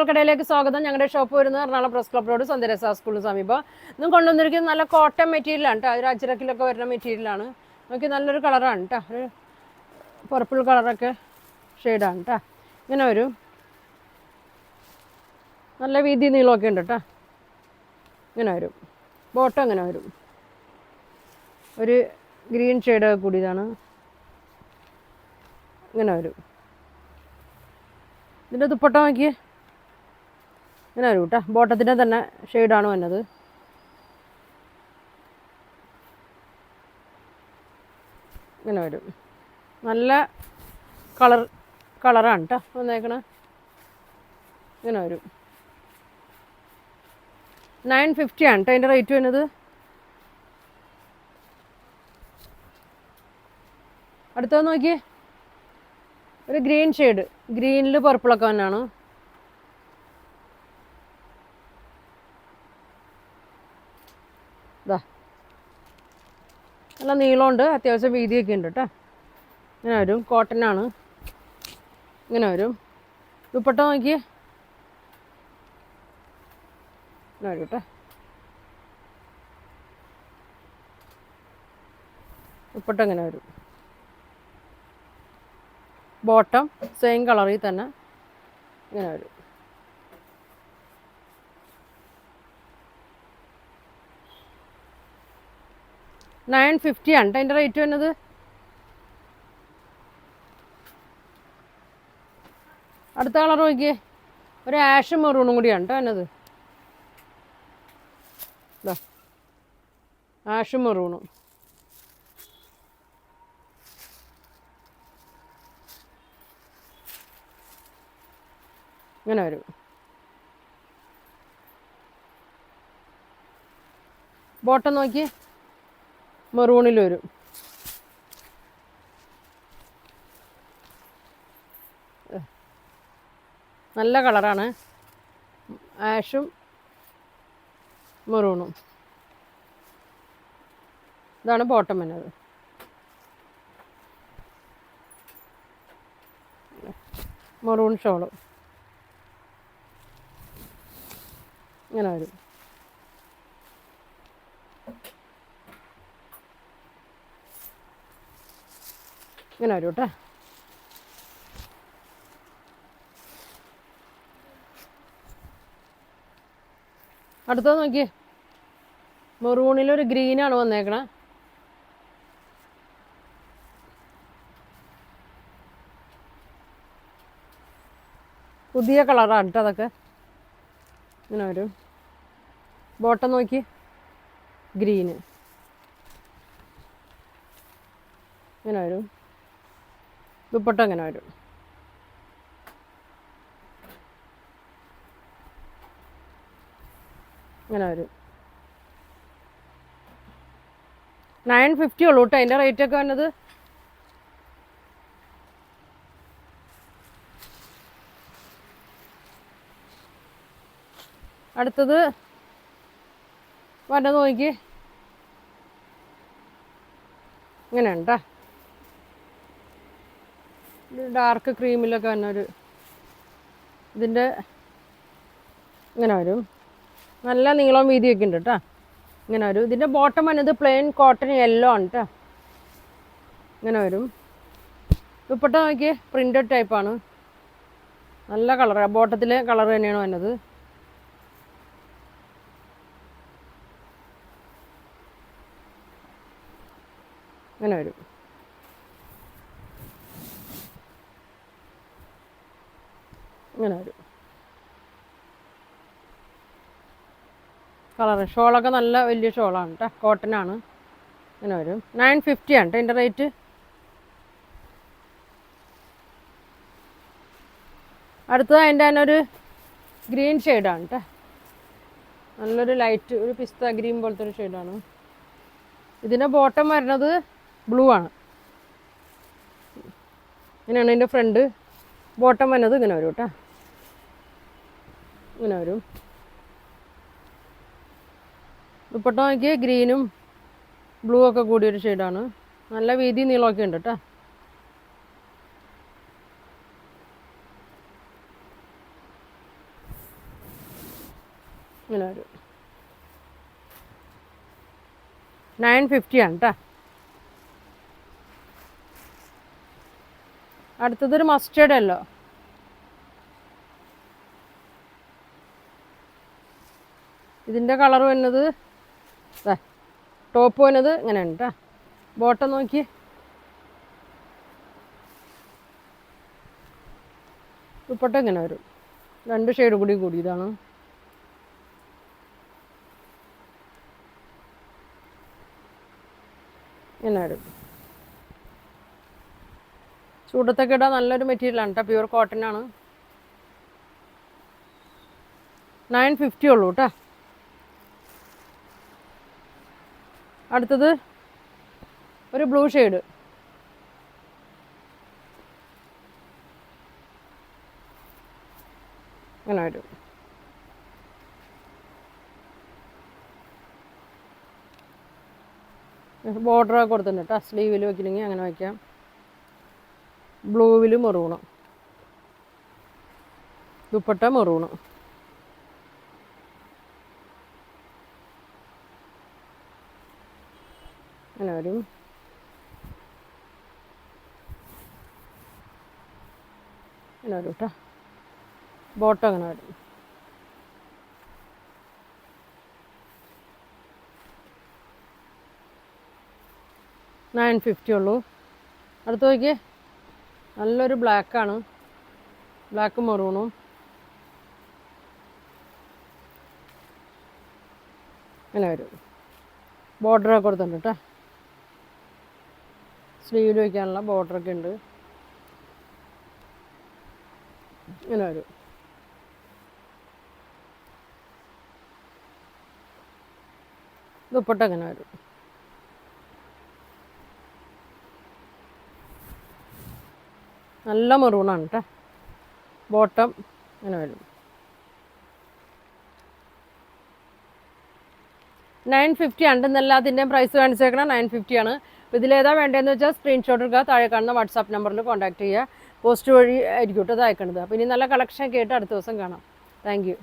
മലയാളക്കടയിലേക്ക് സ്വാഗതം. ഞങ്ങളുടെ ഷോപ്പ് വരുന്നത് എറണാകുളം പ്രസ് ക്ലബ് റോഡ് സ്വന്തരസ സ്കൂളിന് സമീപം. ഇന്നും കൊണ്ടുവന്നിരിക്കുന്നത് നല്ല കോട്ടൺ മെറ്റീരിയലാണ് കേട്ടോ. ഒരു അജ്രക്കിലൊക്കെ വരുന്ന മെറ്റീരിയലാണ്. നോക്കി നല്ലൊരു കളറാണ് കേട്ടോ. ഒരു പർപ്പിൾ കളറൊക്കെ ഷെയ്ഡാണ് കേട്ടോ. ഇങ്ങനെ വരും. നല്ല വീതി നീളമൊക്കെ ഉണ്ട് കേട്ടോ. ഇങ്ങനെ വരും. ബോട്ടം ഇങ്ങനെ വരും. ഒരു ഗ്രീൻ ഷെയ്ഡൊക്കെ കൂടിയതാണ്. ഇങ്ങനെ വരും. ഇതിൻ്റെ ദുപ്പട്ട നോക്കിയേ, ഇങ്ങനെ വരും കേട്ടോ. ബോട്ടത്തിൻ്റെ തന്നെ ഷെയ്ഡാണ് വന്നത്. ഇങ്ങനെ വരും. നല്ല കളറാണ് കേട്ടോ വന്നേക്കണേ. ഇങ്ങനെ വരും. 950 ആണ് കേട്ടോ അതിൻ്റെ റേറ്റ് വരുന്നത്. അടുത്തത് നോക്കിയേ, ഒരു ഗ്രീൻ ഷെയ്ഡ്, ഗ്രീനിൽ പർപ്പിളൊക്കെ തന്നെയാണ്. ഇതാ നല്ല നീളമുണ്ട്, അത്യാവശ്യം വീതിയൊക്കെ ഉണ്ട് കേട്ടോ. ഇങ്ങനെ വരും. കോട്ടനാണ്. ഇങ്ങനെ വരും. ദുപ്പട്ട നോക്കിയേ, ഇങ്ങനെ വരും കേട്ടോ. ദുപ്പട്ട ഇങ്ങനെ വരും. ബോട്ടം സെയിം കളറിൽ തന്നെ ഇങ്ങനെ വരും. $950 ആണ് അതിൻ്റെ റേറ്റ് വരുന്നത്. അടുത്ത കളർ നോക്കിയേ, ഒരു ആഷ് മെറൂണും കൂടിയാണ് കേട്ടോ എന്നത്. ഇതാ ആഷ് മെറൂണും. ഇങ്ങനെ വരും. ബോട്ടം നോക്കി മെറൂണിൽ വരും. നല്ല കളറാണ്, ആഷും മെറൂണും. ഇതാണ് ബോട്ടം വരുന്നത്. മെറൂൺ ഷോള് ഇങ്ങനെ വരും. ഇങ്ങനെ വരും കേട്ടോ. അടുത്തത് നോക്കിയേ, മെറൂണിലൊരു ഗ്രീനാണ് വന്നേക്കണേ. പുതിയ കളറാണ് കേട്ടോ അതൊക്കെ. ഇങ്ങനെ വരും. ബോട്ടം നോക്കി ഗ്രീന്. ഇങ്ങനെ വരും. ദുപ്പട്ട ഇങ്ങനെ വരും. ഇങ്ങനെ വരും. 950 ഉള്ളൂ കേട്ടോ അതിൻ്റെ റേറ്റൊക്കെ വന്നത്. അടുത്തത് വന്നത് നോക്കി ഇങ്ങനെയാണ് കേട്ടോ. ഡാർക്ക് ക്രീമിലൊക്കെ വന്നൊരു ഇതിൻ്റെ ഇങ്ങനെ വരും. നല്ല നീളം വീതിയൊക്കെ ഉണ്ട് കേട്ടോ. ഇങ്ങനെ വരും. ഇതിൻ്റെ ബോട്ടം വന്നത് പ്ലെയിൻ കോട്ടൺ യെല്ലോ ആണ് കേട്ടോ. ഇങ്ങനെ വരും. ദുപ്പട്ട നോക്കിയേ, പ്രിൻ്റഡ് ടൈപ്പാണ്. നല്ല കളറാണ്. ബോട്ടത്തിലെ കളർ തന്നെയാണ് വന്നത്. ഇങ്ങനെ വരും. ഇങ്ങനെ വരും. കളറ് ഷോളൊക്കെ നല്ല വലിയ ഷോളാണ് കേട്ടോ. കോട്ടനാണ്. ഇങ്ങനെ വരും. 950 ആണ് കേട്ടോ അതിൻ്റെ റേറ്റ്. അടുത്തത് അതിൻ്റെ തന്നെ ഒരു ഗ്രീൻ ഷെയ്ഡാണ് കേട്ടോ. നല്ലൊരു ലൈറ്റ്, ഒരു പിസ്ത ഗ്രീൻ പോലത്തെ ഒരു ഷെയ്ഡാണ്. ഇതിൻ്റെ ബോട്ടം വരുന്നത് ബ്ലൂ ആണ്. ഇങ്ങനെയാണ് ഇതിൻ്റെ ഫ്രണ്ട്. ബോട്ടം വരുന്നത് ഇങ്ങനെ വരും കേട്ടോ. ഇങ്ങനെ വരും. ദുപ്പട്ട നോക്കിയാൽ ഗ്രീനും ബ്ലൂ ഒക്കെ കൂടിയൊരു ഷെയ്ഡാണ്. നല്ല വീതി നീളമൊക്കെ ഉണ്ട് കേട്ടോ. ഇങ്ങനെ വരും. 950 ആണ് കേട്ടോ. അടുത്തതൊരു മസ്റ്റേർഡ് യെല്ലോ. ഇതിൻ്റെ കളർ വരുന്നത് ടോപ്പ് വരുന്നത് ഇങ്ങനെയാണ് കേട്ടോ. ബോട്ടം നോക്കി, ദുപ്പട്ട ഇങ്ങനെ വരും. 2 ഷെയ്ഡ് കൂടി കൂടിയതാണ്. ഇങ്ങനെ വരും. ചൂടത്തൊക്കെ ഇടാൻ നല്ലൊരു മെറ്റീരിയലാണ് കേട്ടോ. പ്യുവർ കോട്ടൺ ആണ്. 950 ഉള്ളൂ കേട്ടോ. അടുത്തത് ഒരു ബ്ലൂ ഷെയ്ഡ്. ഇങ്ങനെ വരും. ബോർഡറൊക്കെ കൊടുത്തിട്ടുണ്ട് കേട്ടോ. സ്ലീവിൽ വയ്ക്കണമെങ്കിൽ അങ്ങനെ വയ്ക്കാം. ബ്ലൂവിൽ മെറൂണ്, ദുപ്പട്ട മെറൂണ്. അങ്ങനെ വരും. അങ്ങനെ വരും കേട്ടോ. ബോട്ടം അങ്ങനെ വരും. $950 ഉള്ളൂ. അടുത്ത് നോക്കിയേ, നല്ലൊരു ബ്ലാക്കാണ്. ബ്ലാക്ക് മെറൂണും. അങ്ങനെ വരും. ബോർഡറൊക്കെ കൊടുത്തിട്ടുണ്ട് കേട്ടോ. സ്ലീവിൽ വയ്ക്കാനുള്ള ബോർഡറൊക്കെ ഉണ്ട്. ഇങ്ങനെ വരും. ദുപ്പട്ട ഇങ്ങനെ വരും. നല്ല മെറൂണാണ് കേട്ടോ. ബോട്ടം ഇങ്ങനെ വരും. 950 ഉണ്ട്. എല്ലാത്തിൻ്റെയും പ്രൈസ് കാണിച്ചേക്കണം 950 ആണ്. അപ്പോൾ ഇതിലേതാ വേണ്ടതെന്ന് വെച്ചാൽ സ്ക്രീൻഷോട്ട് എടുക്കുക. താഴെ കാണുന്ന വാട്സാപ്പ് നമ്പറിൽ കോൺടാക്ട് ചെയ്യുക. പോസ്റ്റ് വഴി ആയിരിക്കും കേട്ടോ ഇത് അയക്കണത്. അപ്പോൾ ഇനി നല്ല കളക്ഷൻ കേട്ട് അടുത്ത ദിവസം കാണാം. Thank you.